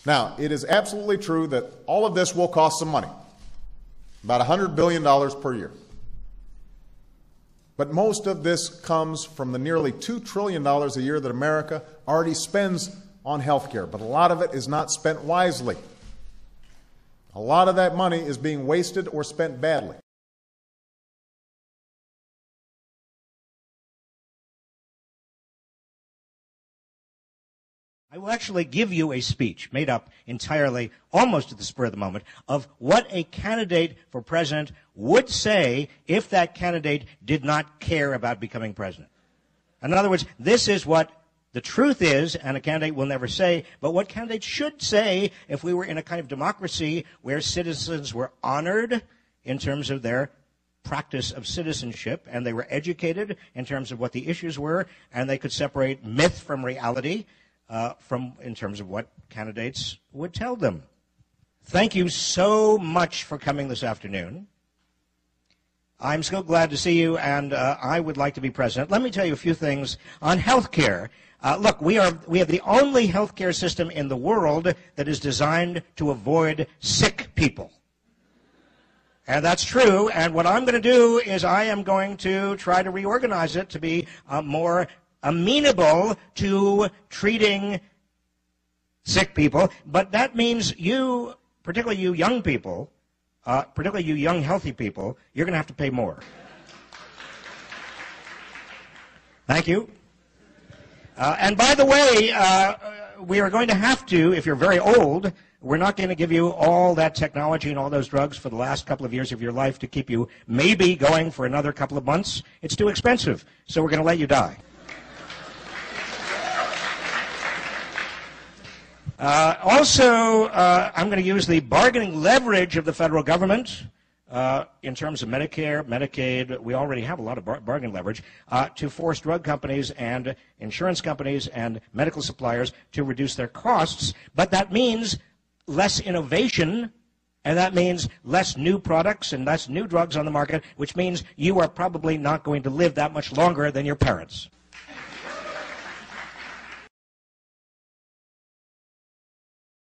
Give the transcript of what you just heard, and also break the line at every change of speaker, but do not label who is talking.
Now, it is absolutely true that all of this will cost some money, about $100 billion per year. But most of this comes from the nearly $2 trillion a year that America already spends on health care. But a lot of it is not spent wisely. A lot of that money is being wasted or spent badly.
I will actually give you a speech made up entirely, almost at the spur of the moment, of what a candidate for president would say if that candidate did not care about becoming president. In other words, this is what the truth is, and a candidate will never say, but what candidates should say if we were in a kind of democracy where citizens were honored in terms of their practice of citizenship, and they were educated in terms of what the issues were, and they could separate myth from reality, in terms of what candidates would tell them. Thank you so much for coming this afternoon. I'm so glad to see you, and I would like to be president. Let me tell you a few things on health care. Look, we have the only health care system in the world that is designed to avoid sick people. And that's true, and what I'm going to do is I am going to try to reorganize it to be more amenable to treating sick people, but that means you, particularly you young people, particularly you young healthy people, you're going to have to pay more. Thank you. And by the way, we are going to have to, if you're very old, we're not going to give you all that technology and all those drugs for the last couple of years of your life to keep you maybe going for another couple of months. It's too expensive, so we're going to let you die. Also, I'm going to use the bargaining leverage of the federal government in terms of Medicare, Medicaid. We already have a lot of bargaining leverage to force drug companies and insurance companies and medical suppliers to reduce their costs. But that means less innovation, and that means less new products and less new drugs on the market, which means you are probably not going to live that much longer than your parents.